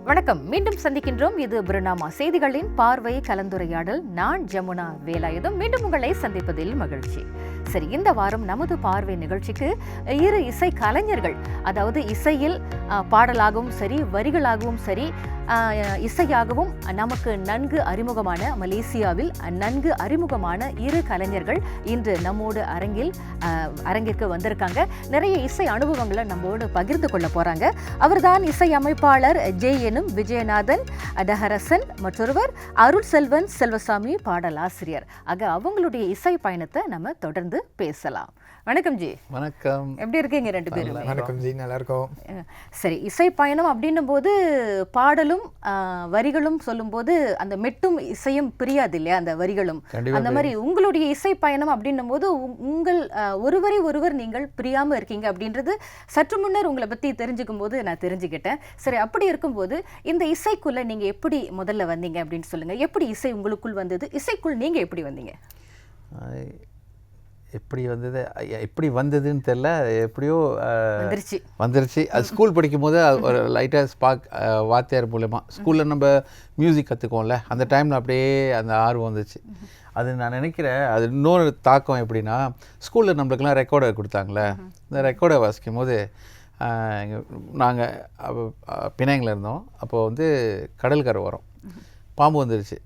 வணக்கம். மீண்டும் சந்திக்கின்றோம். இது பிருனாமா செய்திகளின் பார்வை கலந்துரையாடல். நான் ஜமுனா வேலாயுதம். மீண்டும் உங்களை சந்திப்பதில் மகிழ்ச்சி. சரி, இந்த வாரம் நமது பார்வை நிகழ்ச்சிக்கு இரு இசை கலைஞர்கள், அதாவது இசையில் பாடலாகவும் சரி, வரிகளாகவும் சரி, இசையாகவும் நமக்கு நன்கு அறிமுகமான, மலேசியாவில் நன்கு அறிமுகமான இரு கலைஞர்கள் இன்று நம்மோடு அரங்கிற்கு வந்திருக்காங்க. நிறைய இசை அனுபவங்களை நம்மோடு பகிர்ந்து கொள்ள போறாங்க. அவர்தான் இசை அமைப்பாளர் ஜே எனும் விஜயநாதன் டஹரசன், மற்றொருவர் அருள் செல்வன் செல்வசாமி, பாடலாசிரியர். ஆக அவங்களுடைய இசை பயணத்தை நம்ம தொடர்ந்து பேசலாம். வணக்கம் ஜி. வணக்கம். எப்படி இருக்கீங்க ரெண்டு பேரும்? வணக்கம் ஜி, நல்லா இருக்கோம். சரி, இசை பயணம் அப்படின்னும் போது பாடலும் வரிகளும் சொல்லும்போது அந்த மெட்டும் இசையும் பிரியாது இல்லையா, அந்த வரிகளும். அந்த மாதிரி உங்களுடைய இசை பயணம் அப்படின்னும் போது உங்கள் ஒருவர் நீங்கள் பிரியாம இருக்கீங்க அப்படின்றது சற்று முன்னர் உங்களை பத்தி தெரிஞ்சுக்கும் போது நான் தெரிஞ்சுக்கிட்டேன். சரி, அப்படி இருக்கும்போது இந்த இசைக்குள்ள நீங்க எப்படி முதல்ல வந்தீங்க அப்படின்னு சொல்லுங்க. எப்படி இசை உங்களுக்குள் வந்தது? இசைக்குள் நீங்க எப்படி வந்தீங்க? எப்படி வந்ததுன்னு தெரியல, எப்படியோ வந்துருச்சு. அது ஸ்கூல் படிக்கும் போது ஒரு லைட்டாக ஸ்பார்க், வாத்தியார் மூலமா ஸ்கூலில் நம்ம மியூசிக் கற்றுக்குவோம்ல, அந்த டைமில் அப்படியே அந்த ஆர்வம் வந்துச்சு. அது நான் நினைக்கிறேன், அது இன்னொரு தாக்கம் எப்படின்னா, ஸ்கூலில் நம்மளுக்கெல்லாம் ரெக்கார்டர் கொடுத்தாங்களே, இந்த ரெக்கார்டை வாசிக்கும் போது நாங்கள் பினாங்கில் இருந்தோம். அப்போது வந்து கடற்கரை வரோம், பாம்பு வந்துருச்சு,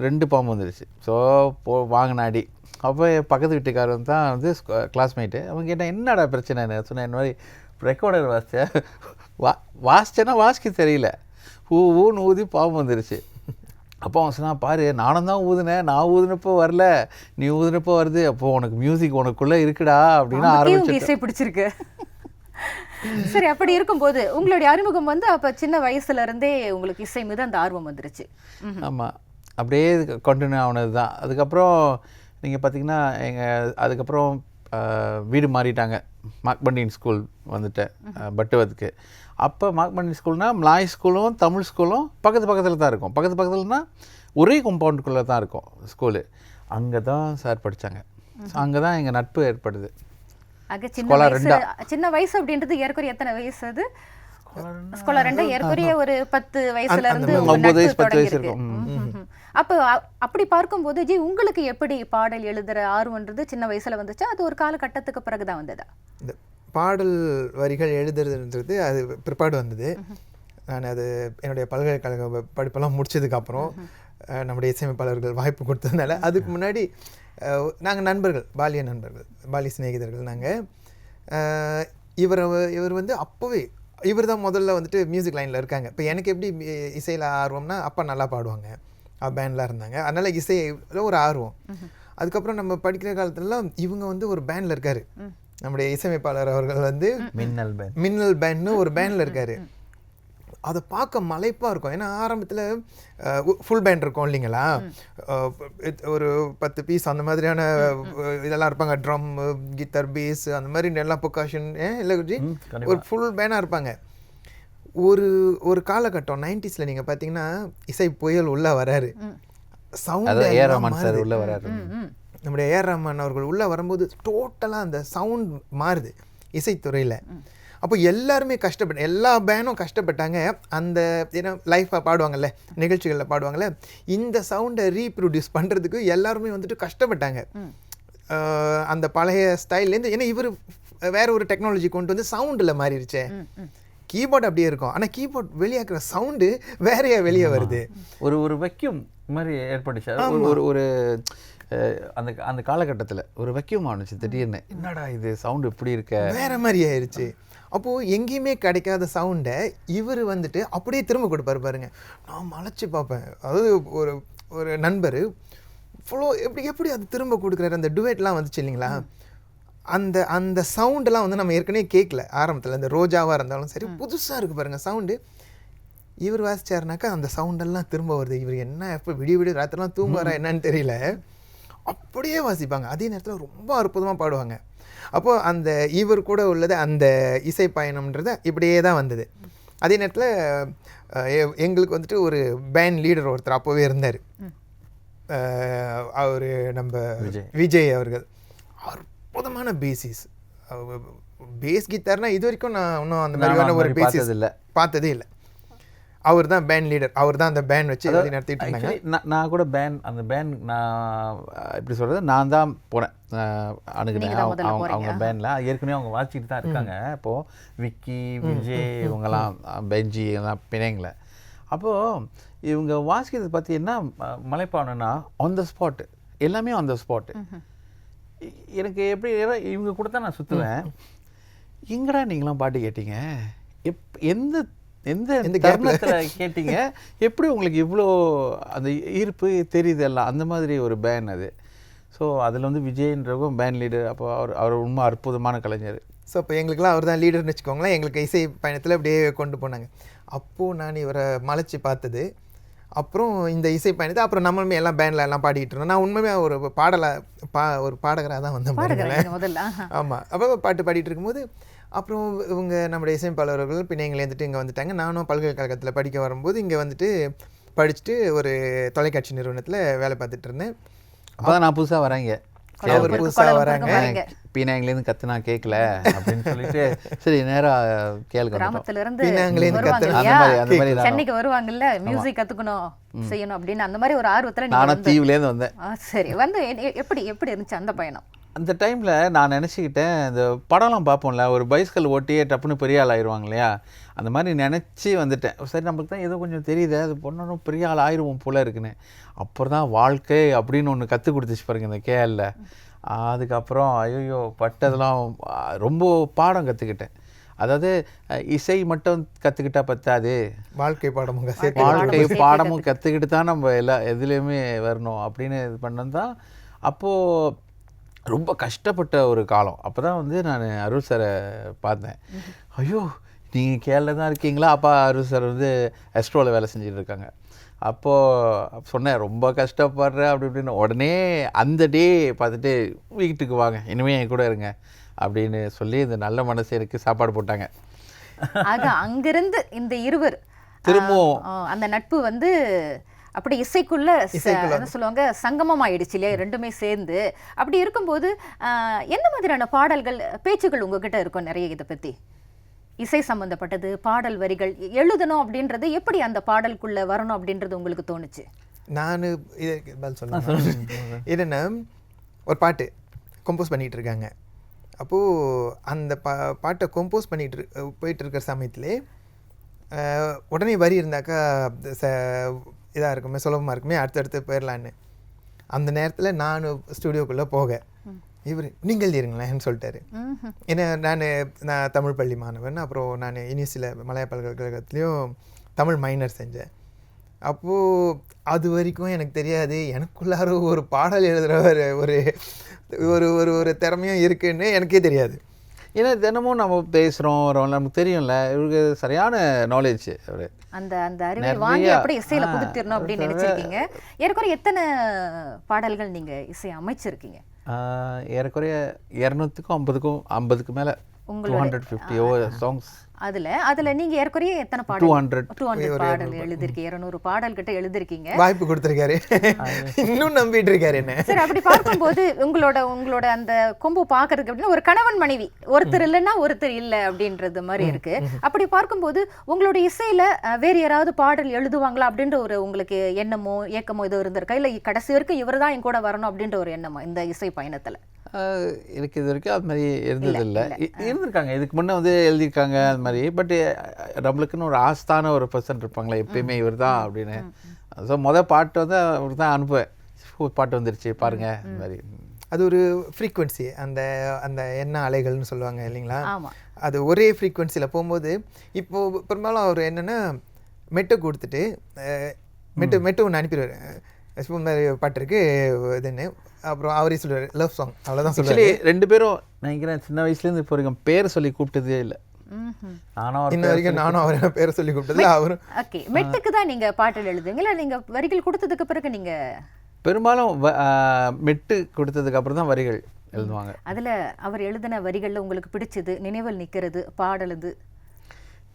2 பாம்பு வந்துருச்சு. ஸோ வாங்கின அடி. அப்போ பக்கத்து வீட்டுக்காரன் தான் வந்து கிளாஸ்மேட்டு. அவங்க கேட்டால் என்னடா பிரச்சனை? சொன்னேன், இந்த மாதிரி ரெக்கார்டர் வாசித்தேன்னா வாசிக்க தெரியல, ஊன்னு ஊதி பாம்பு வந்துருச்சு. அப்போ அவன் சொன்னா, பாரு நானும் தான் ஊதுனேன், நான் ஊதுனப்போ வரல, நீ ஊதுனப்போ வருது, அப்போது உனக்கு மியூசிக் உனக்குள்ளே இருக்குடா அப்படின்னு ஆரம்பிச்சு. இசை பிடிச்சிருக்கு. சரி, அப்படி இருக்கும்போது உங்களுடைய அறிமுகம் வந்து அப்போ சின்ன வயசுல இருந்தே உங்களுக்கு இசை மீது அந்த ஆர்வம் வந்துருச்சு. ஆமாம், அப்படியே கண்டினியூ ஆனது தான். அதுக்கப்புறம் நீங்கள் பார்த்தீங்கன்னா அதுக்கப்புறம் வீடு மாறிட்டாங்க. மாக்பண்டின் ஸ்கூல் வந்துட்டேன் பட்டுவத்துக்கு. அப்போ மாக்பண்டின் ஸ்கூல்னால் மலாய் ஸ்கூலும் தமிழ் ஸ்கூலும் பக்கத்தில் தான் இருக்கும். பக்கத்துலனா ஒரே காம்பவுண்டுக்குள்ளே தான் இருக்கும் ஸ்கூலு. அங்கே தான் சார் படித்தாங்க. அங்கே தான் எங்கள் நட்பு ஏற்படுது. சின்ன வயசு அப்படின்றது ஏற்கனவே எத்தனை வயசு? அது ஸ்கூலா ரெண்டா ஏற்கனவே ஒரு 10 வயசுல இருந்து 9 வயசு 10 வயசு இருக்கும். அப்போ அப்படி பார்க்கும்போது ஜி, உங்களுக்கு எப்படி பாடல் எழுதுற ஆர்வம்ன்றது சின்ன வயசுல வந்துச்சா, அது ஒரு காலகட்டத்துக்கு பிறகுதான் வந்ததா? இந்த பாடல் வரிகள் எழுதுறதுன்றது அது பிற்பாடு வந்தது. நான் அது என்னுடைய பல்கலைக்கழக படிப்பெல்லாம் முடிச்சதுக்கப்புறம் நம்முடைய இசையமைப்பாளர்கள் வாய்ப்பு கொடுத்ததுனால, அதுக்கு முன்னாடி நாங்கள் நண்பர்கள், பாலிய நண்பர்கள், பாலிய சிநேகிதர்கள் நாங்கள். இவர் வந்து அப்போவே இவர் தான் முதல்ல வந்துட்டு மியூசிக் லைனில் இருக்காங்க. இப்போ எனக்கு எப்படி இசையில் ஆர்வம்னா, அப்பா நல்லா பாடுவாங்க, பேண்ட்லாம் இருந்தாங்க, அதனால் இசையில் ஒரு ஆர்வம். அதுக்கப்புறம் நம்ம படிக்கிற காலத்துலலாம் இவங்க வந்து ஒரு பேண்டில் இருக்கார். நம்முடைய இசையமைப்பாளர் அவர்கள் வந்து மின்னல் பேண்ட்னு ஒரு பேண்டில் இருக்கார். அதை பார்க்க மலைப்பாக இருக்கும். ஏன்னா ஆரம்பத்தில் ஃபுல் பேண்ட் இருக்கும் இல்லைங்களா, ஒரு 10 பீஸ் அந்த மாதிரியான இதெல்லாம் இருப்பாங்க. ட்ரம், கிட்டார், பேஸ், அந்த மாதிரி எல்லாம் பெர்கஷன் இல்லை, ஒரு ஃபுல் பேண்டாக இருப்பாங்க. ஒரு காலகட்டம் 90s நீங்கள் பார்த்தீங்கன்னா இசை புயல் உள்ளே வராரு, சவுண்ட் உள்ளே வராரு. நம்முடைய ஏஆர் ரஹ்மான் அவர்கள் உள்ளே வரும்போது டோட்டலாக அந்த சவுண்ட் மாறுது இசைத்துறையில். அப்போ எல்லாருமே கஷ்டப்பட்டு, எல்லா பேண்டும் கஷ்டப்பட்டாங்க. அந்த ஏன்னா லைஃப்பாக பாடுவாங்கள்ல, நிகழ்ச்சிகளில் பாடுவாங்கள்ல, இந்த சவுண்டை ரீப்ரொடியூஸ் பண்ணுறதுக்கு எல்லாருமே வந்துட்டு கஷ்டப்பட்டாங்க. அந்த பழைய ஸ்டைல்லேருந்து. ஏன்னா இவர் வேற ஒரு டெக்னாலஜி கொண்டு வந்து சவுண்டில் மாறிடுச்சே. கீபோர்டு அப்படியே இருக்கும், ஆனால் கீபோர்ட் வெளியாக்குற சவுண்டு வேறையா வெளியே வருது. ஒரு வெக்யூம் மாதிரி ஏற்பட்டுச்சு. ஒரு அந்த காலகட்டத்தில் ஒரு வெக்யூம் ஆனிச்சு. திடீர்னு என்னடா இது சவுண்டு இப்படி இருக்க, வேற மாதிரி ஆயிடுச்சு. அப்போது எங்கேயுமே கிடைக்காத சவுண்டை இவர் வந்துட்டு அப்படியே திரும்ப கொடுப்பாரு பாருங்க. நான் மலைச்சு பார்ப்பேன். அதாவது ஒரு நண்பர் ஃபுல்லோ எப்படி அது திரும்ப கொடுக்குறாரு. அந்த டுவேட்லாம் வந்துச்சு இல்லைங்களா, அந்த சவுண்டெல்லாம் வந்து நம்ம ஏற்கனவே கேட்கல ஆரம்பத்தில். அந்த ரோஜாவாக இருந்தாலும் சரி, புதுசாக இருக்குது பாருங்கள் சவுண்டு. இவர் வாசிச்சாருனாக்கா அந்த சவுண்டெல்லாம் திரும்ப வருது. இவர் என்ன எப்போ விடிய ராத்திரலாம் தூங்குவாரா என்னன்னு தெரியல, அப்படியே வாசிப்பாங்க. அதே நேரத்தில் ரொம்ப அற்புதமாக பாடுவாங்க. அப்போது அந்த இவர் கூட உள்ளது அந்த இசை பயணம்ன்றது இப்படியே தான் வந்தது. அதே நேரத்தில் எங்களுக்கு வந்துட்டு ஒரு பேண்ட் லீடர் ஒருத்தர் அப்போவே இருந்தார். அவர் நம்ம விஜய் அவர்கள். அற்புதமான பேஸ் கிட்டார்னால் இது வரைக்கும் நான் இன்னும் அந்த மாதிரியான ஒரு பேசிஸ் பார்த்ததே இல்லை. அவர் தான் பேண்ட் லீடர், அவர் தான் அந்த பேண்ட் வச்சு வழி நடத்திட்டு இருந்தாங்க. நான் கூட அந்த பேண்ட் நான் எப்படி சொல்கிறது, நான் தான் போனேன் அணுகுனேன் அவங்க பேண்டில். ஏற்கனவே அவங்க வாசிச்சுட்டு தான் இருக்காங்க இப்போது, விக்கி விஜய் இவங்கெல்லாம் பெஞ்சி எல்லாம் பிணைங்களை. அப்போது இவங்க வாசிக்கிறது பார்த்தீங்கன்னா மலைப்பாடம்னா ஆன் த ஸ்பாட்டு, எல்லாமே ஆன் த ஸ்பாட்டு. எனக்கு எப்படி இவங்க கூட தான் நான் சுற்றுவேன். எங்கடா நீங்களாம் பாட்டு கேட்டீங்க, எந்த தருணத்தில் கேட்டீங்க, எப்படி உங்களுக்கு இவ்வளோ அந்த ஈர்ப்பு தெரியுது எல்லாம், அந்த மாதிரி ஒரு பேண்ட் அது. ஸோ அதில் வந்து விஜயன்றவும் பேண்ட் லீடர். அப்போ அவர் உண்மை அற்புதமான கலைஞர். ஸோ இப்போ எங்களுக்குலாம் அவர் தான் லீடர்னு வச்சுக்கோங்களேன். எங்களுக்கு இசை பயணத்தில் அப்படியே கொண்டு போனாங்க. அப்போது நான் இவரை மலைச்சி பார்த்தது, அப்புறம் இந்த இசை பயணத்தை, அப்புறம் நம்மளுமே எல்லாம் பேண்டில் எல்லாம் பாடிக்கிட்டு இருந்தோம். நான் உண்மையுமே ஒரு ஒரு பாடகராக தான் வந்தேன் முதல்ல. ஆமாம், அப்போ பாட்டு பாடிட்டு இருக்கும்போது அப்புறம் இவங்க நம்முடைய இசைப்பாளர்கள் பிணையங்கள் வந்துட்டு இங்கே வந்துட்டாங்க. நானும் பல்கலைக்கழகத்தில் படிக்க வரும்போது இங்கே வந்துட்டு படிச்சுட்டு ஒரு தொலைக்காட்சி நிறுவனத்தில் வேலை பார்த்துட்டு இருந்தேன். அப்போ தான் நான் புதுசாக வரேங்க, அவர் புதுசாக வராங்க, பீனாங்கிலேருந்து கற்றுனா கேட்கல அப்படின்னு சொல்லிட்டு சரி நேராக கேளுங்க, சென்னைக்கு வருவாங்கல்ல மியூசிக் கற்றுக்கணும் செய்யணும் அப்படின்னு அந்த மாதிரி ஒரு ஆர்வத்தில் நானும் தீவுலேருந்து வந்தேன். சரி, வந்து எப்படி இருந்துச்சு அந்த பயணம்? அந்த டைமில் நான் நினச்சிக்கிட்டேன், இந்த படம்லாம் பார்ப்போம்ல, ஒரு பைஸ்கல் ஓட்டியே டப்புன்னு பெரிய ஆள் ஆயிடுவாங்க இல்லையா, அந்த மாதிரி நினச்சி வந்துட்டேன். சரி நம்மளுக்கு தான் ஏதோ கொஞ்சம் தெரியுது, அது பொண்ணும் பெரிய ஆள் ஆயிடுவோம் போல் இருக்குன்னு. அப்புறம் தான் வாழ்க்கை அப்படின்னு ஒன்று கற்றுக் கொடுத்துச்சு பாருங்க இந்த கேஎல்ல. அதுக்கப்புறம் ஐயோ பட்டதெல்லாம் ரொம்ப பாடம் கற்றுக்கிட்டேன். அதாவது இசை மட்டும் கற்றுக்கிட்டா பத்தாது, வாழ்க்கை பாடமும் கற்றுக்கிட்டு தான் நம்ம எதுலேயுமே வரணும் அப்படின்னு இது பண்ணது தான். அப்போது ரொம்ப கஷ்டப்பட்ட ஒரு காலம். அப்போ தான் வந்து நான் அருள் சாரை பார்த்தேன். ஐயோ நீங்கள் கேரளா தான் இருக்கீங்களா? அப்பா அருள் சார் வந்து எஸ்ட்ரோவில் வேலை செஞ்சுட்டு இருக்காங்க. அப்போது சொன்னேன் ரொம்ப கஷ்டப்படுறேன் அப்படி இப்படின்னு. உடனே அந்த டே பார்த்துட்டு வீட்டுக்கு வாங்க, இனிமேல் என் கூட இருங்க அப்படின்னு சொல்லி இந்த நல்ல மனசு எனக்கு சாப்பாடு போட்டாங்க. ஆக அங்கிருந்து இந்த இருவர் திரும்பவும் அந்த நட்பு வந்து அப்படி இசைக்குள்ள என்ன சொல்லுவாங்க சங்கமம் ஆயிடுச்சு இல்லையா, ரெண்டுமே சேர்ந்து. அப்படி இருக்கும்போது எந்த மாதிரியான பாடல்கள் பேச்சுகள் உங்ககிட்ட இருக்கும் நிறைய இதை பற்றி, இசை சம்பந்தப்பட்டது, பாடல் வரிகள் எழுதணும் அப்படின்றது, எப்படி அந்த பாடலுக்குள்ள வரணும் அப்படின்றது உங்களுக்கு தோணுச்சு? நான் சொல்லுவேன் என்னென்னா, ஒரு பாட்டு கம்போஸ் பண்ணிகிட்டு இருக்காங்க. அப்போது அந்த பாட்டை கம்போஸ் போயிட்டு இருக்கிற சமயத்திலே உடனே வரி இருந்தாக்கா இதாக இருக்குமே, சுலபமாக இருக்குமே, அடுத்தடுத்து போயிடலான்னு. அந்த நேரத்தில் நான் ஸ்டுடியோக்குள்ளே போக இவர் நீங்கள் எழுதிருங்களேன்னு சொல்லிட்டாரு. ஏன்னா நான் தமிழ் பள்ளி மாணவன். அப்புறம் நான் யூனிவர்சிட்டியில் மலையா பல்கலைக்கழகத்துலேயும் தமிழ் மைனர் செஞ்சேன். அப்போது அது வரைக்கும் எனக்கு தெரியாது எனக்குள்ளார ஒரு பாடல் எழுதுகிற ஒரு ஒரு ஒரு ஒரு திறமையும் இருக்குன்னு எனக்கே தெரியாது. ஏன்னா தினமும் நம்ம பேசுகிறோம், நமக்கு தெரியும்ல, இவருக்கு சரியான நாலேஜ். அவர் அந்த அறிவை வாங்கி அப்படியே இசையில புதுத்திரணும் அப்படின்னு நினைச்சிருக்கீங்க. ஏறக்குறைய எத்தனை பாடல்கள் நீங்க இசை அமைச்சிருக்கீங்க? ஏறக்குறைய 200க்கும் 50க்கு மேலே 250 சாங்ஸ். அதுல நீங்க ஏற்கனவே எத்தனை பாடல்? 200 பாடல் எழுதிருக்கீங்க, 200 பாடல் கிட்ட எழுதிருக்கீங்க. வாய்ப்பு கொடுத்திருக்காரு, இன்னும் நம்பிட்டு இருக்காரு என்ன. சரி, அப்படி பார்க்கும்போது உங்களோட அந்த கொம்பு பாக்குறதுக்கு அப்படின்னா ஒரு கணவன் மனைவி, ஒருத்தர் இல்லைன்னா ஒருத்தர் இல்லை அப்படின்றது மாதிரி இருக்கு. அப்படி பார்க்கும்போது உங்களோட இசையில வேற யாராவது பாடல் எழுதுவாங்களா அப்படின்ற ஒரு உங்களுக்கு எண்ணமோ ஏக்கமோ ஏதோ இருந்திருக்கா, இல்லை கடைசி வரைக்கும் இவர் தான் என் கூட வரணும் அப்படின்ற ஒரு எண்ணமோ இந்த இசை பயணத்துல? எனக்கு இது வரைக்கும் அது மாதிரி இருந்ததில்லை. இருந்திருக்காங்க, இதுக்கு முன்னே வந்து எழுதியிருக்காங்க அது மாதிரி. பட் நம்மளுக்குன்னு ஒரு ஆஸ்தான ஒரு பர்சன் இருப்பாங்களே எப்பயுமே இவர் தான் அப்படின்னு. ஸோ பாட்டு வந்து அவர் தான் அனுப்புவேன், பாட்டு வந்துருச்சு பாருங்க அந்த மாதிரி. அது ஒரு ஃப்ரீக்குவென்சி, அந்த அந்த எண்ண அலைகள்னு சொல்லுவாங்க இல்லைங்களா, அது ஒரே ஃப்ரீக்குவென்சியில் போகும்போது. இப்போது பெரும்பாலும் அவர் என்னென்னா மெட்டை கொடுத்துட்டு மெட்டு ஒன்று அனுப்பிடுவார், மாதிரி பாட்டு இருக்கு இதுன்னு. அப்புறம் அவரே சொல்லுவார் லவ் சாங், அவ்வளோதான் சொல்லுவாரு. ரெண்டு பேரும் நினைக்கிறேன் சின்ன வயசுலேருந்து இப்போ வரைக்கும் பேர் சொல்லி கூப்பிட்டதே இல்லை. நானும் அவரை பேரை சொல்லி கூப்பிட்டது அவரும். ஓகே, மெட்டுக்கு தான் நீங்க பாடல் எழுதுவீங்களா? நீங்க வரிகள் கொடுத்ததுக்கு பிறகு நீங்க பெரும்பாலும் மெட்டு கொடுத்ததுக்கு அப்புறம் தான் வரிகள் எழுதுவாங்க. அதுல அவர் எழுதின வரிகள்ல உங்களுக்கு பிடிச்சது, நினைவில் நிற்கிறது பாடல் இது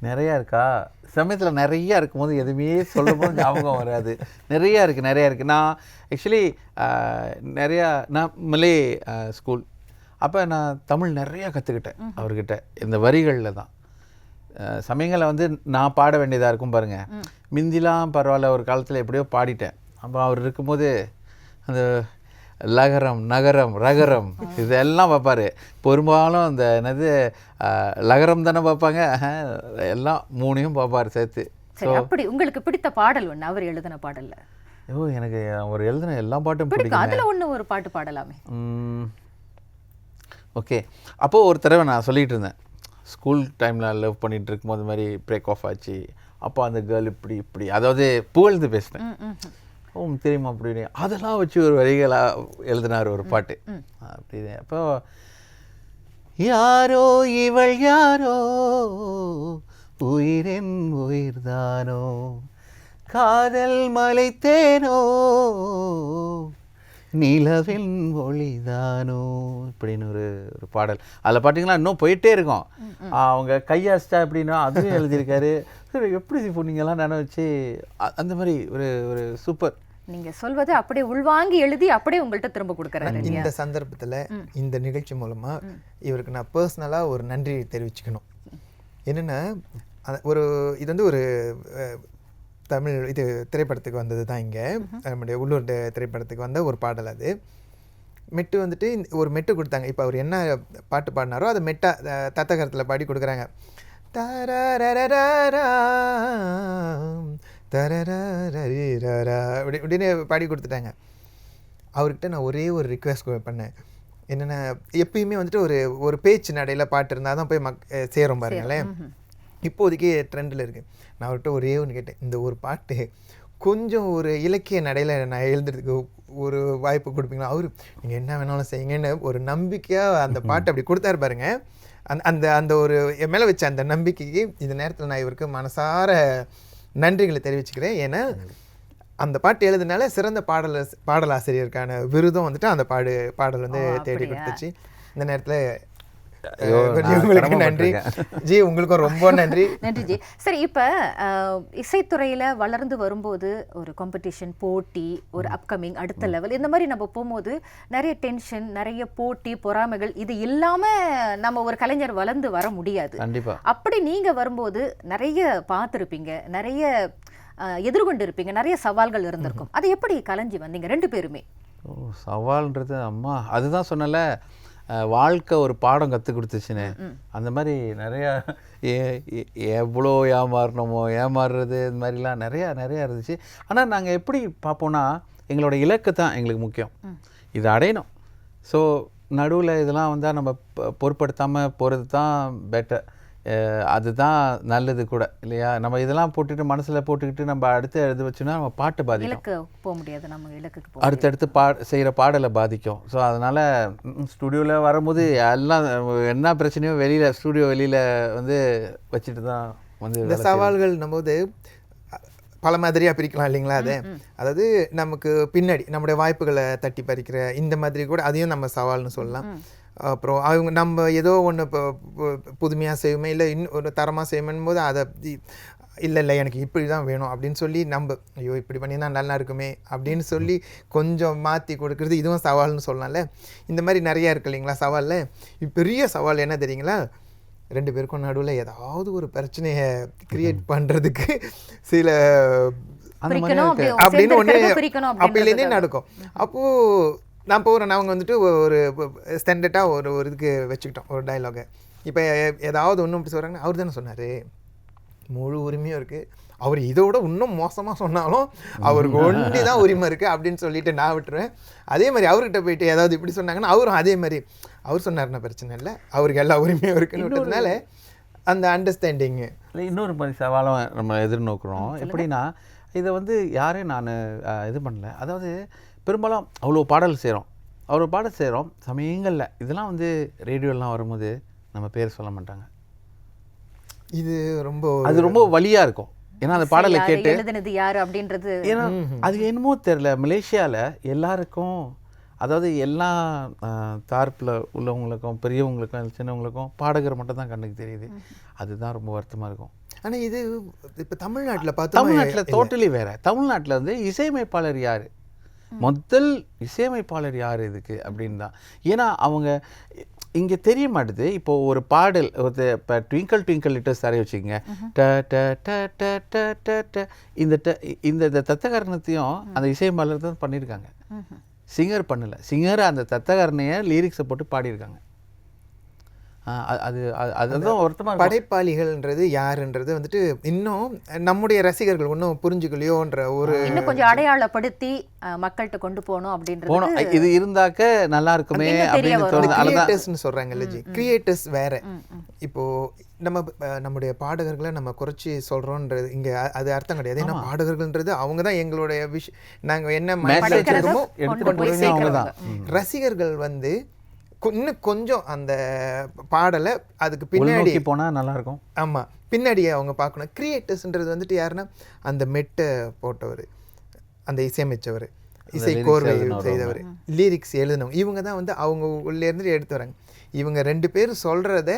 நிறையா இருக்கா? சமயத்தில் நிறையா இருக்கும்போது எதுவுமே சொல்லும் போது ஞாபகம் வராது. நிறையா இருக்குது. நான் ஆக்சுவலி நான் மலே ஸ்கூல், அப்போ நான் தமிழ் நிறையா கற்றுக்கிட்டேன் அவர்கிட்ட, இந்த வரிகளில் தான். சமயங்களில் வந்து நான் பாட வேண்டியதாக இருக்கும் பாருங்கள். மிந்திலாம் பரவாயில்ல, ஒரு காலத்தில் எப்படியோ பாடிட்டேன். அப்போ அவர் இருக்கும்போது அந்த லகரம் நகரம் ரகரம் இதெல்லாம் பார்ப்பார். பெரும்பாலும் அந்த என்னது லகரம் தானே பார்ப்பாங்க, எல்லாம் 3ஐயும் பார்ப்பார் சேர்த்து. சரி, அப்படி உங்களுக்கு பிடித்த பாடல் ஒன்று அவர் எழுதின பாடல்ல? ஐயோ, எனக்கு அவர் எழுதின எல்லா பாட்டும் பிடிக்கும். அதில் ஒன்று ஒரு பாட்டு பாடலாமே. ஓகே. அப்போது ஒரு தடவை நான் சொல்லிகிட்டு இருந்தேன், ஸ்கூல் டைமில் லவ் பண்ணிகிட்டு இருக்கும்போது இந்த மாதிரி பிரேக் ஆஃப் ஆச்சு. அப்போ அந்த கேர்ள் இப்படி அதாவது புகழ்ந்து பேசினேன். தெரியுமா அப்படின்னு அதெல்லாம் வச்சு ஒரு வரிகளாக எழுதினார் ஒரு பாட்டு. அப்படி அப்போ யாரோ இவள் யாரோ உயிரின் உயிர்தானோ காதல் மலைத்தேனோ நிலவின் ஒளிதானோ இப்படின்னு ஒரு பாடல். அதில் பார்த்தீங்கன்னா இன்னும் போயிட்டே இருக்கும். அவங்க கையாஸ்டா அப்படின்னா அதுவும் எழுதியிருக்காரு. சரி, எப்படி நீங்கள்லாம் நினைச்சு அந்த மாதிரி ஒரு சூப்பர். நீங்க சொல்வது அப்படியே உள்வாங்கி எழுதி அப்படியே உங்கள்கிட்ட திரும்ப கொடுக்குறாரு. இந்த சந்தர்ப்பத்தில் இந்த நிகழ்ச்சி மூலமா இவருக்கு நான் பர்சனலாக ஒரு நன்றி தெரிவிச்சுக்கணும். என்னென்னா இது வந்து ஒரு தமிழ் திரைப்படத்துக்கு வந்தது தான். இங்கே நம்முடைய உள்ளூர் திரைப்படத்துக்கு வந்த ஒரு பாடல். அது மெட்டு வந்துட்டு ஒரு மெட்டு கொடுத்தாங்க. இப்போ அவர் என்ன பாட்டு பாடினாரோ அதை மெட்டா தத்தகரத்தில் பாடி கொடுக்குறாங்க. இப்படின்னு பாடி கொடுத்துட்டாங்க. அவர்கிட்ட நான் ஒரே ஒரு ரிக்வெஸ்ட் பண்ணேன். என்னென்ன, எப்பயுமே வந்துட்டு ஒரு பேச்சு நடையில் பாட்டு இருந்தால் தான் போய் சேரும் பாருங்களேன். இப்போதைக்கு ட்ரெண்டில் இருக்குது. நான் அவர்கிட்ட ஒரே ஒன்று கேட்டேன், இந்த ஒரு பாட்டு கொஞ்சம் ஒரு இலக்கிய நடையில் நான் எழுதுறதுக்கு ஒரு வாய்ப்பு கொடுப்பீங்களா? அவர் நீங்கள் என்ன வேணாலும் செய்யுங்கன்னு ஒரு நம்பிக்கையாக அந்த பாட்டு அப்படி கொடுத்தாரு பாருங்க. அந்த அந்த ஒரு என் மேலே வச்ச அந்த நம்பிக்கைக்கு இந்த நேரத்தில் நான் இவருக்கு மனசார நன்றிகளை தெரிவிச்சுக்கிறேன். ஏன்னா அந்த பாட்டு எழுதுனால சிறந்த பாடலாசிரியருக்கான விருதும் வந்துட்டு அந்த பாடல் வந்து தேடி கொடுத்துச்சு. இந்த நேரத்தில் உங்களுக்கு நன்றி ஜி, உங்களுக்கும் ரொம்ப நன்றி. நன்றி ஜி. சரி, இப்போ இசைத்துறையில் வளர்ந்து வரும்போது ஒரு காம்படிஷன், போட்டி, ஒரு அப்கமிங் அடுத்த லெவல், இந்த மாதிரி நம்ம போகும்போது நிறைய டென்ஷன், நிறைய போட்டி, பொறாமைகள், இது இல்லாமல் நம்ம ஒரு கலைஞர் வளர்ந்து வர முடியாது. கண்டிப்பாக. அப்படி நீங்கள் வரும்போது நிறைய பார்த்துருப்பீங்க, நிறைய எதிர்கொண்டு இருப்பீங்க, நிறைய சவால்கள் இருந்திருக்கும். அதை எப்படி கலைஞ்சி வந்தீங்க ரெண்டு பேருமே? சவால்ன்றது அம்மா அதுதான் சொன்னல, வாழ்க்கை ஒரு பாடம் கற்றுக் கொடுத்துச்சுன்னு. அந்த மாதிரி நிறையா எவ்வளோ ஏமாறுறது இந்த மாதிரிலாம் நிறையா இருந்துச்சு. ஆனால் நாங்கள் எப்படி பார்ப்போன்னா, எங்களோட இலக்கு தான் எங்களுக்கு முக்கியம், இதை அடையணும். ஸோ நடுவில் இதெல்லாம் வந்தால் நம்ம பொருட்படுத்தாமல் போகிறது தான் பெட்டர். அதுதான் நல்லது கூட இல்லையா? நம்ம இதெல்லாம் போட்டுட்டு மனசில் போட்டுக்கிட்டு நம்ம அடுத்து எழுத வச்சோன்னா நம்ம பாட்டு பாதிக்கும், போக முடியாது, நம்ம இலக்குக்கு அடுத்தடுத்து செய்கிற பாடலை பாதிக்கும். ஸோ அதனால் ஸ்டுடியோவில் வரும்போது எல்லாம் என்ன பிரச்சனையோ ஸ்டுடியோ வெளியில் வந்து வச்சுட்டு தான் வந்து இந்த சவால்கள் போது பல மாதிரியாக பிரிக்கலாம் இல்லைங்களா? அதாவது நமக்கு பின்னாடி நம்முடைய வாய்ப்புகளை தட்டி பறிக்கிற இந்த மாதிரி கூட அதையும் நம்ம சவால்னு சொல்லலாம். அப்புறம் அவங்க நம்ம ஏதோ ஒன்று இப்போ புதுமையாக செய்வோமே, இல்லை இன்னும் ஒரு தரமாக செய்யுமே போது அதை இல்லை எனக்கு இப்படி தான் வேணும் அப்படின்னு சொல்லி நம்ம ஐயோ இப்படி பண்ணியிருந்தா நல்லா இருக்குமே அப்படின்னு சொல்லி கொஞ்சம் மாற்றி கொடுக்குறது, இதுவும் சவால்னு சொல்லலாம்ல. இந்த மாதிரி நிறையா இருக்குது இல்லைங்களா சவாலில். பெரிய சவால் என்ன தெரியுங்களா? ரெண்டு பேருக்கும் நடுவில் ஏதாவது ஒரு பிரச்சனையை கிரியேட் பண்ணுறதுக்கு சில அப்படின்னு ஒன்று அப்படிலேருந்தே நடக்கும். அப்போது நான் போகிறேன், அவங்க வந்துட்டு ஒரு ஸ்டாண்டர்டாக ஒரு இதுக்கு வச்சுக்கிட்டோம் ஒரு டைலாகை. இப்போ ஏதாவது ஒன்றும் இப்படி சொல்கிறாங்கன்னா, அவர் தானே சொன்னார், முழு உரிமையும் இருக்குது, அவர் இதோட இன்னும் மோசமாக சொன்னாலும் அவருக்கு ஒண்டி தான் உரிமை இருக்குது அப்படின்னு சொல்லிட்டு நான் விட்டுருவேன். அதே மாதிரி அவர்கிட்ட போயிட்டு ஏதாவது இப்படி சொன்னாங்கன்னா அவரும் அதே மாதிரி அவர் சொன்னார்னா பிரச்சனை இல்லை, அவருக்கு எல்லா உரிமையும் இருக்குன்னு விட்டதுனால அந்த அண்டர்ஸ்டாண்டிங்கு. இன்னொரு மாதிரி சவாலும் நம்ம எதிர்நோக்குறோம். எப்படின்னா, இதை வந்து யாரையும் நான் இது பண்ணல, அதாவது பெரும்பாலும் அவ்வளோ பாடல் செய்கிறோம் சமயங்களில் இதெல்லாம் வந்து ரேடியோலாம் வரும்போது நம்ம பேர் சொல்ல மாட்டாங்க. அது ரொம்ப வலியாக இருக்கும். ஏன்னா அந்த பாடலை கேட்டு எழுதுனது யாரு அப்படின்றது, ஏன்னா அது என்னமோ தெரியல, மலேசியாவில் எல்லாருக்கும், அதாவது எல்லா தார்ப்பில் உள்ளவங்களுக்கும் பெரியவங்களுக்கும் சின்னவங்களுக்கும் பாடகர் மட்டும் தான் கண்ணுக்கு தெரியுது. அதுதான் ரொம்ப வருத்தமாக இருக்கும். ஆனால் இது இப்போ தமிழ்நாட்டில் டோட்டலி வேறு. தமிழ்நாட்டில் வந்து இசையமைப்பாளர் யார், முதல் இசையமைப்பாளர் யார் இதுக்கு அப்படின்னு தான். ஏன்னா அவங்க இங்கே தெரிய மாட்டுது. இப்போது ஒரு பாடல் இப்போ ட்விங்கிள் ட்விங்கிள் லிட்டர் சாரி வச்சுக்கோங்க, ட ட ட ட ட ட ட இந்த தத்தகரணத்தையும் அந்த இசையமைப்பாளர் தான் பண்ணியிருக்காங்க, சிங்கர் பண்ணலை. சிங்கர் அந்த தத்தகரணையை லிரிக்ஸை போட்டு பாடியிருக்காங்க. அதுதான் ஒருத்தமாக படைப்பாளிகள்ன்றது யாருன்றது வந்துட்டு இன்னும் நம்முடைய ரசிகர்கள் இன்னும் புரிஞ்சுக்கலையோன்ற ஒரு இன்னும் கொஞ்சம் அடையாளப்படுத்தி மக்கள்கிட்ட கொண்டு போகணும் அப்படின்றது இது இருந்தாக்க நல்லா இருக்குமே அப்படின்னு தோணுது. கிரியேட்டர்ஸ்னு சொல்றாங்கல்ல ஜி, கிரியேட்டர்ஸ் வேற. இப்போ நம்முடைய பாடகர்களை நம்ம குறைச்சி சொல்றோன்றது இங்க அது அர்த்தம் கிடையாது. ஏன்னா பாடகர்கள்ன்றது அவங்க தான் எங்களுடைய நாங்க என்ன ரசிகர்கள் வந்து இன்னும் கொஞ்சம் அந்த பாடலை அதுக்கு பின்னாடி போனால் நல்லாயிருக்கும். ஆமாம், பின்னாடியே அவங்க பார்க்கணும். கிரியேட்டர்ஸ்ன்றது வந்துட்டு யாருன்னா அந்த மெட்டை போட்டவர், அந்த இசையமைச்சவர், இசை கோர்வை செய்தவர், லிரிக்ஸ் எழுதினவங்க, இவங்க தான் வந்து அவங்க உள்ளேருந்து எடுத்து வராங்க. இவங்க 2 பேரும் சொல்கிறத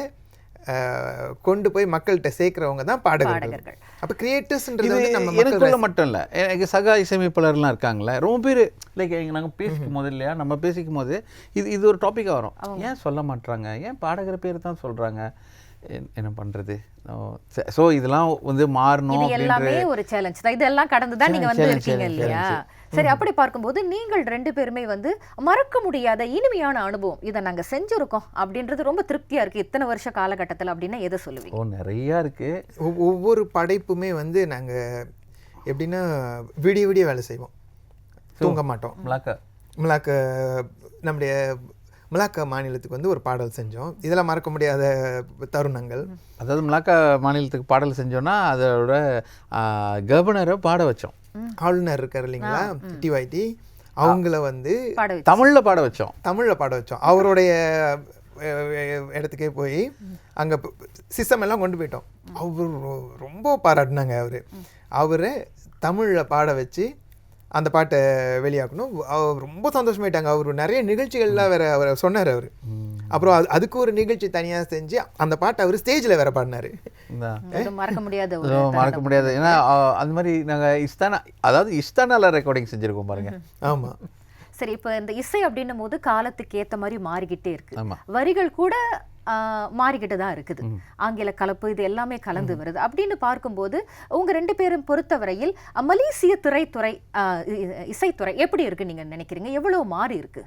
கொண்டு போய் மக்கள்கிட்ட சேர்க்குறவங்க தான் பாடகர்கள். அப்போ கிரியேட்டர்ஸ்ன்றது வந்து நம்ம எனக்குள்ள மட்டும் இல்லை, எனக்கு சக இசையமைப்பாளர்லாம் இருக்காங்களே ரொம்ப பேர். லைக் நாங்கள் பேசிக்கும் போது இல்லையா, நம்ம பேசிக்கும் போது இது ஒரு டாப்பிக்காக வரும். ஏன் சொல்ல மாட்டாங்க, ஏன் பாடகர் பேர் தான் சொல்கிறாங்க, என்ன பண்ணுறது? ஸோ இதெல்லாம் வந்து மாறணும். இது எல்லாமே ஒரு சேலஞ்ச் தான். இதெல்லாம் கடந்து தான் நீங்கள் வந்து இருக்கீங்க இல்லையா? சரி, அப்படி பார்க்கும்போது நீங்கள் 2 பேருமே வந்து மறக்க முடியாத இனிமையான அனுபவம், இதை நாங்கள் செஞ்சுருக்கோம் அப்படின்றது ரொம்ப திருப்தியாக இருக்குது இத்தனை வருஷ காலகட்டத்தில் அப்படின்னா எதை சொல்லுவீங்க? நிறையா இருக்குது. ஒவ்வொரு படைப்புமே வந்து நாங்கள் எப்படின்னா விடிய வேலை செய்வோம், தூங்க மாட்டோம். மிளாக்க நம்முடைய மிளாக்கா மாநிலத்துக்கு வந்து ஒரு பாடல் செஞ்சோம். இதெல்லாம் மறக்க முடியாத தருணங்கள். அதாவது மிளாக்கா மாநிலத்துக்கு பாடல் செஞ்சோன்னா அதோட கவர்னரை பாட வச்சோம். ஆளுநர் இருக்கார் இல்லைங்களா, டிஒய்டி, அவங்கள வந்து தமிழில் பாட வச்சோம். அவருடைய இடத்துக்கே போய் அங்கே சிஸ்டம் எல்லாம் கொண்டு போயிட்டோம். அவர் ரொம்ப பாராட்டினாங்க. அவரை தமிழில் பாட வச்சு அந்த பாட்டை வெளியாக்கணும். அவர் ரொம்ப சந்தோஷமாயிட்டாங்க. அவர் நிறைய நிகழ்ச்சிகள்லாம் வேற அவர் சொன்னார். அப்புறம் அதுக்கு ஒரு நிகழ்ச்சி தனியாக செஞ்சு அந்த பாட்டை அவர் ஸ்டேஜில் வேற பாடினாரு. மறக்க முடியாது. ஏன்னா அது மாதிரி நாங்கள் இஸ்தானால ரெக்கார்டிங் செஞ்சுருக்கோம் பாருங்க. ஆமாம். சரி, இப்போ இந்த இசை அப்படின்னும் போது காலத்துக்கு ஏற்ற மாதிரி மாறிக்கிட்டே இருக்கு, வரிகள் கூட மாறிக்கிட்டு தான் இருக்குது, ஆங்கில கலப்பு இது எல்லாமே கலந்து வருது. அப்படின்னு பார்க்கும்போது உங்க 2 பேரும் பொறுத்தவரையில் மலேசிய திரைத்துறை இசைத்துறை எப்படி இருக்கு நீங்க நினைக்கிறீங்க? எவ்வளவு மாறி இருக்கு?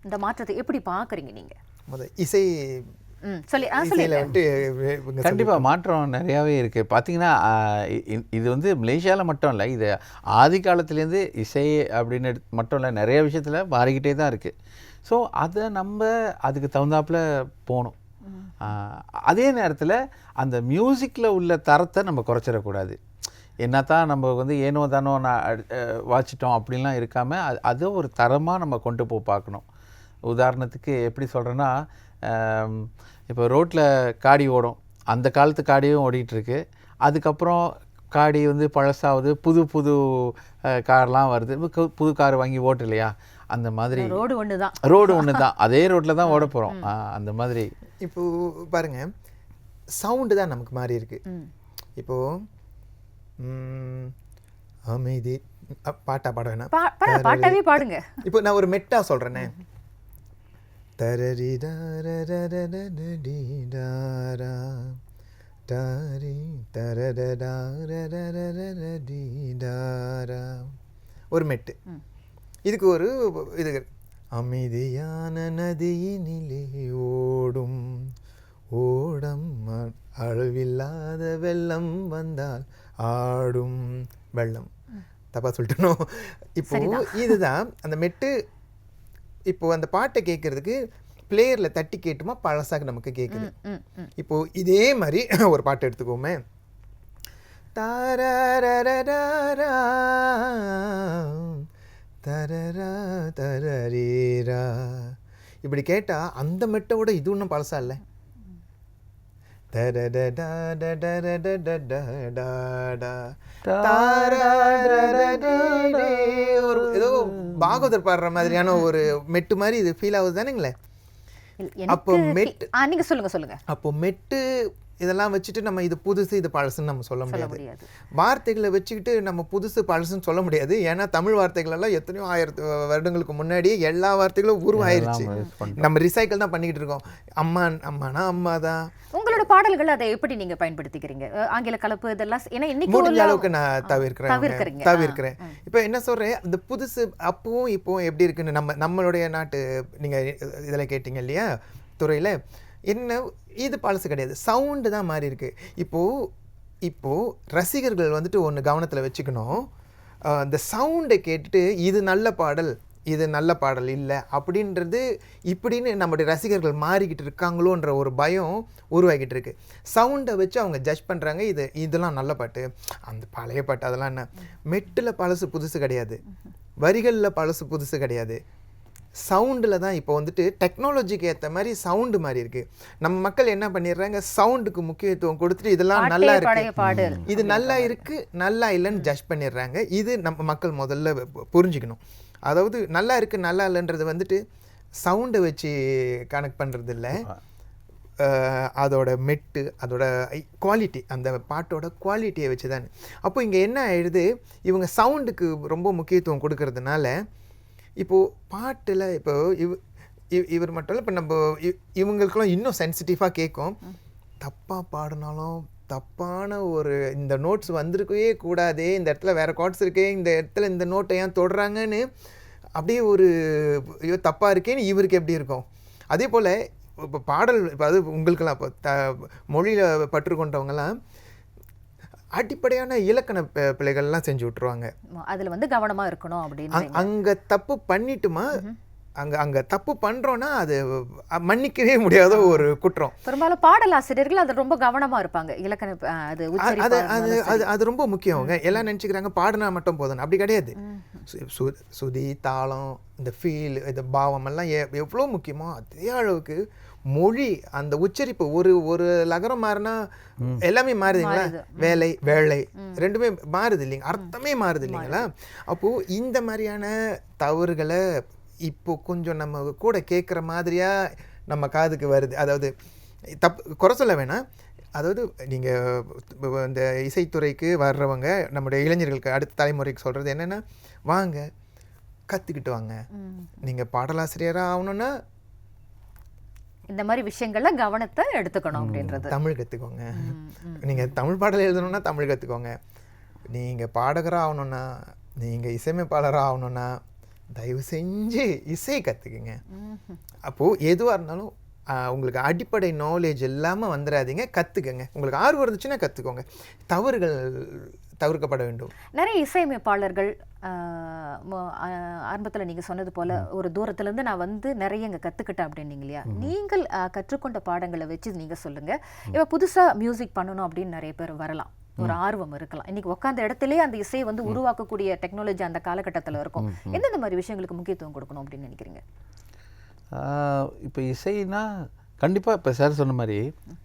இந்த மாற்றத்தை எப்படி பாக்குறீங்க நீங்க? இசை கண்டிப்பாக மாற்றம் நிறையாவே இருக்குது. பார்த்தீங்கன்னா இது வந்து மலேசியாவில் மட்டும் இல்லை, இது ஆதி காலத்துலேருந்து இசை அப்படின்னு மட்டும் இல்லை, நிறைய விஷயத்தில் மாறிக்கிட்டே தான் இருக்குது. ஸோ அதை நம்ம அதுக்கு தகுந்தாப்பில் போகணும். அதே நேரத்தில் அந்த மியூசிக்கில் உள்ள தரத்தை நம்ம குறைச்சிடக்கூடாது. என்ன தான் நம்ம வந்து ஏனோ தானோ வாச்சிட்டோம் அப்படின்லாம் இருக்காமல் அதை ஒரு தரமாக நம்ம கொண்டு போய் பார்க்கணும். உதாரணத்துக்கு எப்படி சொல்கிறேன்னா, இப்போ ரோட்டில் காடி ஓடும், அந்த காலத்து காடியும் ஓடிட்டுருக்கு. அதுக்கப்புறம் காடி வந்து பழசாகுது, புது கார்லாம் வருது, புது கார் வாங்கி ஓட்டு இல்லையா, அந்த மாதிரி ரோடு ஒன்று தான் அதே ரோட்டில் தான் ஓட போகிறோம். அந்த மாதிரி இப்போது பாருங்க, சவுண்டு தான் நமக்கு மாறி இருக்கு. இப்போது அமைதி பாட்டா பாட வேணாம், பாட்டாவே பாடுங்க. இப்போ நான் ஒரு மெட்டா சொல்கிறேனே, ஒரு மெட்டு, இதுக்கு ஒரு இது அமைதியான நதியினிலே ஓடும் ஓடம் அளவில்லாத வெள்ளம் வந்தால் ஆடும் வெள்ளம். தப்பா சொல்லிட்டணும். இப்போ இதுதான் அந்த மெட்டு. இப்போ அந்த பாட்டை கேட்கறதுக்கு பிளேயரில் தட்டி கேட்டுமா பழசாக நமக்கு கேட்குது. இப்போ இதே மாதிரி ஒரு பாட்டு எடுத்துக்கோமே, தாரரரரரா தரரா தரரீரா, இப்படி கேட்டால் அந்த மெட்டோட இது ஒன்றும் பழசா இல்லை. ஒரு ஏதோ பாகவதர் பாடுற மாதிரியான ஒரு மெட்டு மாதிரி இது ஃபீல் ஆகுது தானுங்களே. அப்போ மெட்டு நீங்க சொல்லுங்க. அப்போ மெட்டு இதெல்லாம் வச்சுட்டு நம்ம இது புதுசு இது பழசுன்னு நம்ம சொல்ல முடியாது. முடியாது. வார்த்தைகளை வச்சுக்கிட்டு நம்ம புதுசு பழசுன்னு சொல்ல முடியாது. ஏன்னா தமிழ் வார்த்தைகள் எல்லாம் எத்தனையோ 1000 வருடங்களுக்கு முன்னாடியே எல்லா வார்த்தைகளும் உருவாயிருச்சு. நம்ம ரிசைக்கிள் தான் பண்ணிக்கிட்டு இருக்கோம். அம்மானா அம்மா தான். உங்களோட பாடல்கள் அதை எப்படி நீங்க பயன்படுத்திக்கிறீங்க? ஆங்கில கலப்பு இதெல்லாம் ஏன்னா இன்னைக்கு முடிஞ்ச அளவுக்கு நான் தவிர்க்கிறேன். இப்போ என்ன சொல்றேன், இந்த புதுசு அப்பவும் இப்போவும் எப்படி இருக்குன்னு நம்மளுடைய நாட்டு நீங்க இதில் கேட்டீங்க இல்லையா துறையில், என்ன இது பழசு கிடையாது, சவுண்டு தான் மாறி இருக்கு. இப்போ ரசிகர்கள் வந்துட்டு ஒன்று கவனத்தில் வச்சுக்கணும். இந்த சவுண்டை கேட்டுட்டு இது நல்ல பாடல் இது நல்ல பாடல் இல்லை அப்படின்றது இப்படின்னு நம்முடைய ரசிகர்கள் மாறிக்கிட்டு இருக்காங்களோன்ற ஒரு பயம் உருவாகிட்டு இருக்கு. சவுண்டை வச்சு அவங்க ஜட்ஜ் பண்ணுறாங்க. இதெல்லாம் நல்ல பாட்டு, அந்த பழைய பாட்டு அதெல்லாம் என்ன. மெட்டில் பழசு புதுசு கிடையாது, வரிகளில் பழசு புதுசு கிடையாது, சவுண்டில் தான். இப்போ வந்துட்டு டெக்னாலஜிக்கு ஏற்ற மாதிரி சவுண்டு மாதிரி இருக்குது. நம்ம மக்கள் என்ன பண்ணிடுறாங்க, சவுண்டுக்கு முக்கியத்துவம் கொடுத்துட்டு இதெல்லாம் நல்லா இருக்கு, இது நல்லா இருக்குது நல்லா இல்லைன்னு ஜட்ஜ் பண்ணிடுறாங்க. இது நம்ம மக்கள் முதல்ல புரிஞ்சுக்கணும். அதாவது நல்லா இருக்குது நல்லா இல்லைன்றது வந்துட்டு சவுண்டை வச்சு கனெக்ட் பண்ணுறது இல்லை, அதோட மெட்டு அதோட குவாலிட்டி அந்த பாட்டோட குவாலிட்டியை வச்சு தானே. அப்போ இங்கே என்ன ஆயிடுது, இவங்க சவுண்டுக்கு ரொம்ப முக்கியத்துவம் கொடுக்கறதுனால இப்போது பாட்டில் இப்போ இவர் மட்டும் இல்லை, இப்போ நம்ம இவங்களுக்கெல்லாம் இன்னும் சென்சிட்டிவாக கேட்கும். தப்பாக பாடினாலும் தப்பான ஒரு இந்த நோட்ஸ் வந்திருக்கவே கூடாதே, இந்த இடத்துல வேறு கார்ட்ஸ் இருக்கே, இந்த இடத்துல இந்த நோட்டை ஏன் தொடுறாங்கன்னு அப்படியே ஒரு ஐயோ தப்பாக இருக்கேன்னு இவருக்கு எப்படி இருக்கும். அதே போல் இப்போ பாடல் இப்போ அது உங்களுக்கெல்லாம் இப்போ மொழியில் பற்று கொண்டவங்கலாம் அடிப்படையான இலக்கண பிழைகள்லாம் செஞ்சு விட்ருவாங்க. அதில் வந்து கவனமாக இருக்கணும் அப்படின்னு. அங்கே தப்பு பண்ணிட்டுமா, அங்கே தப்பு பண்ணுறோன்னா அது மன்னிக்கவே முடியாத ஒரு குற்றம். பெரும்பாலும் பாடலாசிரியர்கள் அது ரொம்ப கவனமாக இருப்பாங்க. இலக்கண அது ரொம்ப முக்கியம். அவங்க எல்லாம் நினச்சிக்கிறாங்க பாடினா மட்டும் போதும், அப்படி கிடையாது. சுதி தாளம் இந்த ஃபீல் இந்த பாவம் எல்லாம் எவ்வளோ முக்கியமோ அதே அளவுக்கு மொழி அந்த உச்சரிப்பு ஒரு லகரம் மாறினா எல்லாமே மாறுதுங்களா, வேலை ரெண்டுமே மாறுது இல்லைங்க, அர்த்தமே மாறுது இல்லைங்களா. அப்போது இந்த மாதிரியான தவறுகளை இப்போ கொஞ்சம் நம்ம கூட கேட்குற மாதிரியா நம்ம காதுக்கு வருது. அதாவது குறை சொல்ல வேணாம். அதாவது நீங்கள் இந்த இசைத்துறைக்கு வர்றவங்க நம்முடைய இளைஞர்களுக்கு அடுத்த தலைமுறைக்கு சொல்கிறது என்னென்னா, வாங்க கற்றுக்கிட்டு வாங்க, நீங்கள் பாடலாசிரியராக ஆகணுன்னா இந்த மாதிரி விஷயங்கள்ல கவனத்தை எடுத்துக்கணும் அப்படின்றது. தமிழ் கற்றுக்கோங்க, நீங்கள் தமிழ் பாடல் எழுதணுன்னா தமிழ் கற்றுக்கோங்க, நீங்கள் பாடகராக ஆகணுன்னா நீங்கள் இசையமைப்பாளராக ஆகணுன்னா தயவு செஞ்சு இசை கற்றுக்குங்க. அப்போது எதுவாக இருந்தாலும் உங்களுக்கு அடிப்படை நாலேஜ் இல்லாமல் வந்துடாதீங்க, கற்றுக்கங்க. உங்களுக்கு ஆர்வம் இருந்துச்சுன்னா கற்றுக்கோங்க, தவறுகள் தவிர்க்கப்பட வேண்டும். நிறைய இசையமைப்பாளர்கள் ஆரம்பத்தில் நீங்கள் சொன்னது போல் ஒரு தூரத்துலேருந்து நான் வந்து நிறைய இங்கே கற்றுக்கிட்டேன் அப்படின்னீங்க இல்லையா. நீங்கள் கற்றுக்கொண்ட பாடங்களை வச்சு நீங்கள் சொல்லுங்கள். இப்போ புதுசாக மியூசிக் பண்ணணும் அப்படின்னு நிறைய பேர் வரலாம், ஒரு ஆர்வம் இருக்கலாம். இன்னைக்கு உட்காந்த இடத்துலேயே அந்த இசையை வந்து உருவாக்கக்கூடிய டெக்னாலஜி அந்த காலகட்டத்தில் இருக்கும். எந்தெந்த மாதிரி விஷயங்களுக்கு முக்கியத்துவம் கொடுக்கணும் அப்படின்னு நினைக்கிறீங்க? இப்போ இசைனா கண்டிப்பாக இப்போ சார் சொன்ன மாதிரி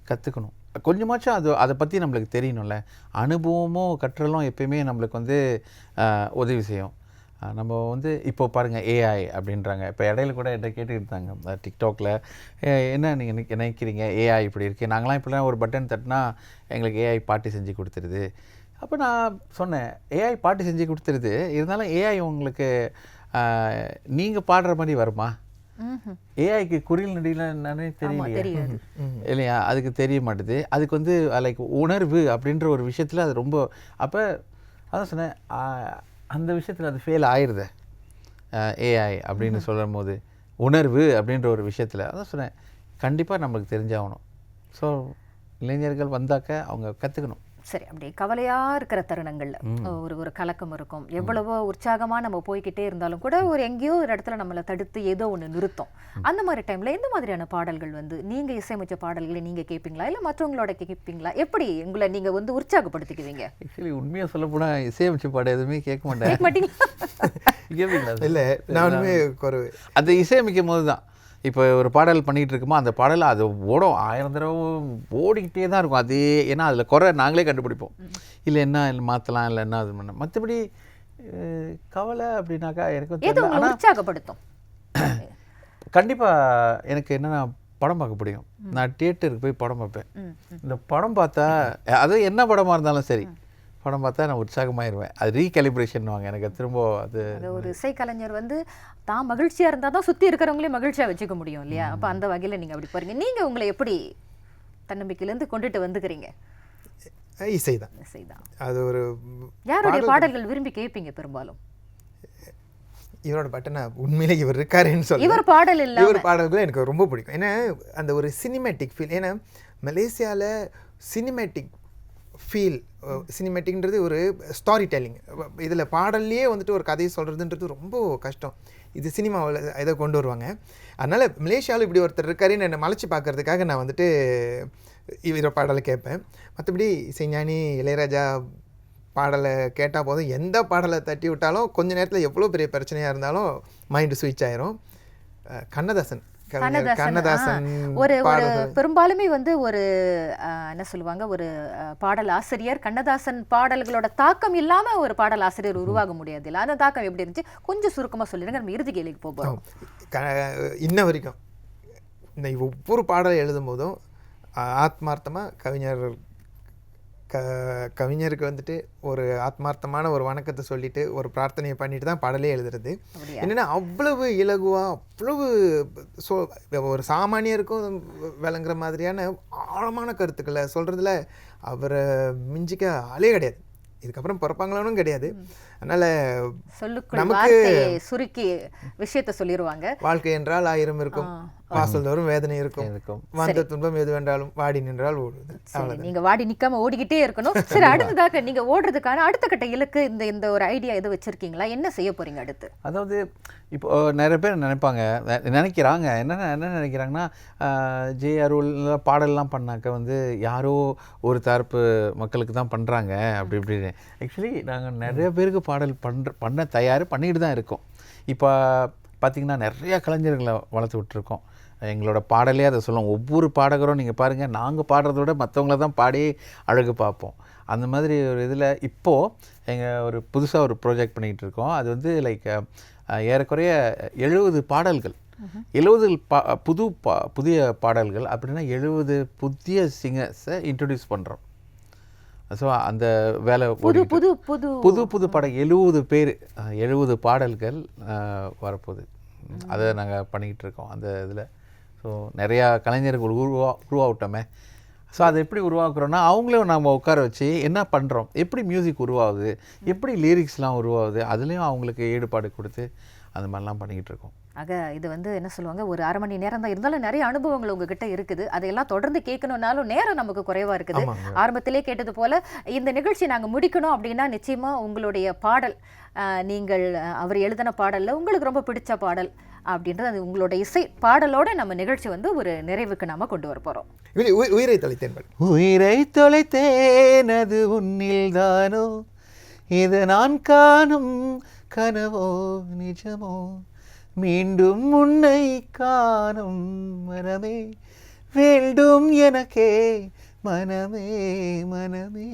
கற்றுக்கணும், கொஞ்சமாச்சும் அதை பற்றி நம்மளுக்கு தெரியணும்ல. அனுபவமும் கற்றலும் எப்பயுமே நம்மளுக்கு வந்து உதவி செய்யும். நம்ம வந்து இப்போ பாருங்கள் ஏஐ அப்படின்றாங்க. இப்போ இடையில கூட என்கிட்ட கேட்டுக்கிட்டாங்க டிக்டாக்ல, என்ன நீங்கள் நினைக்கிறீங்க ஏஐ இப்படி இருக்குது, நாங்களாம் இப்படிலாம் ஒரு பட்டன் தட்டினா எங்களுக்கு ஏஐ பாட்டு செஞ்சு கொடுத்துருது. அப்போ நான் சொன்னேன், ஏஐ பாட்டு செஞ்சு கொடுத்துருது, இருந்தாலும் ஏஐ உங்களுக்கு நீங்கள் பாடுற மாதிரி வருமா? ஏஐக்கு குறில் நடியில் என்னன்னு தெரியலையா இல்லையா, அதுக்கு தெரிய மாட்டுது. அதுக்கு வந்து லைக் உணர்வு அப்படின்ற ஒரு விஷயத்தில் அது ரொம்ப, அப்போ அதான் சொன்னேன், அந்த விஷயத்தில் அது ஃபெயில் ஆயிடுது ஏஐ அப்படின்னு சொல்லும் போது. உணர்வு அப்படின்ற ஒரு விஷயத்தில் அதான் சொன்னேன், கண்டிப்பாக நம்மளுக்கு தெரிஞ்சாகணும். ஸோ இளைஞர்கள் வந்தாக்க அவங்க கற்றுக்கணும். சரி, அப்படி கவலையாக இருக்கிற தருணங்களில் ஒரு கலக்கம் இருக்கும். எவ்வளவோ உற்சாகமாக நம்ம போய்கிட்டே இருந்தாலும் கூட ஒரு எங்கேயோ ஒரு இடத்துல நம்மளை தடுத்து ஏதோ ஒன்று நிறுத்தோம். அந்த மாதிரி டைமில் எந்த மாதிரியான பாடல்கள் வந்து நீங்கள் இசையமைச்ச பாடல்களை நீங்கள் கேட்பீங்களா இல்லை மற்றவங்களோட கேட்பீங்களா? எப்படி உங்களை நீங்கள் வந்து உற்சாகப்படுத்திக்குவீங்க? ஆக்சுவலி உண்மையாக சொல்ல போனால் இசையமைச்ச பாடம் எதுவுமே கேட்க மாட்டேன். கேட்பீங்களா? இல்லை, நானுமே குறைவு. அது இசையமைக்கும் போது தான். இப்போ ஒரு பாடல் பண்ணிகிட்டு இருக்குமோ அந்த பாடல் அது ஓடும் 1000 தடவை ஓடிக்கிட்டே தான் இருக்கும். அதே ஏன்னா அதில் குறை நாங்களே கண்டுபிடிப்போம். இல்லை என்ன மாற்றலாம், இல்லை என்ன அது பண்ண. மற்றபடி கவலை அப்படின்னாக்கா எனக்கு உற்சாகப்படுத்தும். கண்டிப்பாக எனக்கு என்னென்னா படம் பார்க்க பிடிக்கும். நான் தியேட்டருக்கு போய் படம் பார்ப்பேன். இந்த படம் பார்த்தா அது என்ன படமாக இருந்தாலும் சரி, படம் பார்த்தா நான் உற்சாகமாயிருவேன். அது ரீகலிப்ரேஷன் வாங்க எனக்கு திரும்ப அது ஒரு இசைக்கலைஞர் வந்து தான் மகிழ்ச்சியாக இருந்தால் தான் சுற்றி இருக்கிறவங்களே மகிழ்ச்சியாக வச்சுக்க முடியும் இல்லையா? அப்போ அந்த வகையில் நீங்கள் அப்படி பாருங்க. நீங்கள் உங்களை எப்படி தன்னம்பிக்கையிலேருந்து கொண்டுட்டு வந்துக்கிறீங்க? இசைதான். இசைதான். அது ஒரு யாருடைய பாடல்கள் விரும்பி கேட்பீங்க பெரும்பாலும்? இவரோட பாட்டை நான் உண்மையிலே இவர் இருக்காருன்னு சொல்லி இவர் பாடல் இல்லை, இவர் பாடல்கள் எனக்கு ரொம்ப பிடிக்கும். ஏன்னா அந்த ஒரு சினிமேட்டிக் ஃபீல். ஏன்னா மலேசியாவில் சினிமேட்டிக் ஃபீல், சினிமேட்டிக்ன்றது ஒரு ஸ்டாரி டெல்லிங். இதில் பாடல்லையே வந்துட்டு ஒரு கதையை சொல்கிறதுன்றது ரொம்ப கஷ்டம். இது சினிமாவில் இதை கொண்டு வருவாங்க. அதனால் மலேசியாவில் இப்படி ஒருத்தர் இருக்காருன்னு என்னை மலைச்சி பார்க்கறதுக்காக நான் வந்துட்டு இவர பாடலை கேட்பேன். மற்றபடி இசைஞானி இளையராஜா பாடலை கேட்டால் போதும், எந்த பாடலை தட்டி விட்டாலும் கொஞ்ச நேரத்தில் எவ்வளோ பெரிய பிரச்சனையாக இருந்தாலும் மைண்டு ஸ்விட்ச் ஆயிரும். கண்ணதாசன் ஒரு பெரும்பாலுமே வந்து ஒரு என்ன சொல்லுவாங்க, ஒரு பாடல் ஆசிரியர் கண்ணதாசன் பாடல்களோட தாக்கம் இல்லாம ஒரு பாடல் ஆசிரியர் உருவாக முடியாது இல்லை. அந்த தாக்கம் எப்படி இருந்துச்சு கொஞ்சம் சுருக்கமா சொல்லிடுங்க, நம்ம இறுதி கேள்விக்கு போகிறோம். இன்ன வரைக்கும் இந்த ஒவ்வொரு பாடலை எழுதும் போதும் ஆத்மார்த்தமாக கவிஞருக்கு வந்துட்டு ஒரு ஆத்மார்த்தமான ஒரு வணக்கத்தை சொல்லிட்டு ஒரு பிரார்த்தனையை பண்ணிட்டு தான் பாடலே எழுதுறது. என்னென்னா அவ்வளவு இலகுவாக, அவ்வளவு ஒரு சாமானியருக்கும் விளங்குற மாதிரியான ஆழமான கருத்துக்களை சொல்கிறதுல அவரை மிஞ்சிக்க ஆளே கிடையாது. இதுக்கப்புறம் பிறப்பாங்களானும் கிடையாது. அதனால் நமக்கு சுருக்கி விஷயத்தை சொல்லிடுவாங்க. வாழ்க்கை என்றால் 1000 இருக்கும், வாசல் தோறும் வேதனை இருக்கும், வந்த துன்பம் எது வேண்டாலும் வாடி நின்றால் ஓடுது. நீங்க வாடி நிக்காம ஓடிக்கிட்டே இருக்கணும். சரி, அடுத்ததாக நீங்க ஓடுறதுக்கான அடுத்த கட்ட இலக்கு இந்த ஒரு ஐடியா எது வச்சிருக்கீங்களா? என்ன செய்ய போறீங்க அடுத்து? அதாவது இப்போ நிறைய பேர் நினைக்கிறாங்க என்ன நினைக்கிறாங்கன்னா, ஜே அருள் பாடல்லாம் பண்ணாக்க வந்து யாரோ ஒரு தரப்பு மக்களுக்கு தான் பண்ணுறாங்க அப்படி இப்படின்னு. ஆக்சுவலி நாங்கள் நிறைய பேருக்கு பாடல் பண்ண பண்ணிட்டு தான் இருக்கோம். இப்போ பார்த்திங்கன்னா நிறையா கலைஞர்களை வளர்த்து விட்டுருக்கோம். எங்களோட பாடலே அதை சொல்லுவோம். ஒவ்வொரு பாடகரும் நீங்கள் பாருங்கள், நாங்கள் பாடுறத விட மற்றவங்கள தான் பாடி அழகு பார்ப்போம். அந்த மாதிரி ஒரு இதில் இப்போது எங்கள் ஒரு புதுசாக ஒரு ப்ராஜெக்ட் பண்ணிக்கிட்டு இருக்கோம். அது வந்து லைக் ஏறக்குறைய 70 பாடல்கள், 70 புதிய பாடல்கள் அப்படின்னா 70 புதிய சிங்கர்ஸை இன்ட்ரடியூஸ் பண்ணுறோம். ஸோ அந்த வேலை புது பாடல் 70 பேர் 70 பாடல்கள் வரப்போகுது. அதை நாங்கள் பண்ணிக்கிட்டு இருக்கோம் அந்த இதில். ஸோ நிறையா கலைஞர்கள் உருவாவிட்டோமே. ஸோ அதை எப்படி உருவாக்குறோன்னா, அவங்களையும் நம்ம உட்கார வச்சு என்ன பண்ணுறோம், எப்படி மியூசிக் உருவாகுது, எப்படி லிரிக்ஸ்லாம் உருவாகுது, அதுலேயும் அவங்களுக்கு ஈடுபாடு கொடுத்து அந்த மாதிரிலாம் பண்ணிக்கிட்டு இருக்கோம். ஆக இது வந்து என்ன சொல்லுவாங்க, ஒரு 1/2 மணி நேரம் தான் இருந்தாலும் நிறைய அனுபவங்கள் உங்ககிட்ட இருக்குது. அதையெல்லாம் தொடர்ந்து கேட்கணுன்னாலும் நேரம் நமக்கு குறைவாக இருக்குது. ஆரம்பத்திலே கேட்டது போல் இந்த நிகழ்ச்சி நாங்கள் முடிக்கணும் அப்படின்னா நிச்சயமாக உங்களுடைய பாடல், நீங்கள் அவர் எழுதின பாடலில் உங்களுக்கு ரொம்ப பிடிச்ச பாடல் அப்படின்றது அது உங்களோட இசை பாடலோட நம்ம நிகழ்ச்சி வந்து ஒரு நிறைவுக்கு நாம கொண்டு வர போகிறோம். உயிரை தொலைத்தேன் அது உன்னில் தானோ, இது நான் காணும் கனவோ நிஜமோ, மீண்டும் உன்னை காணும் மனமே வேண்டும் எனக்கே மனமே மனமே.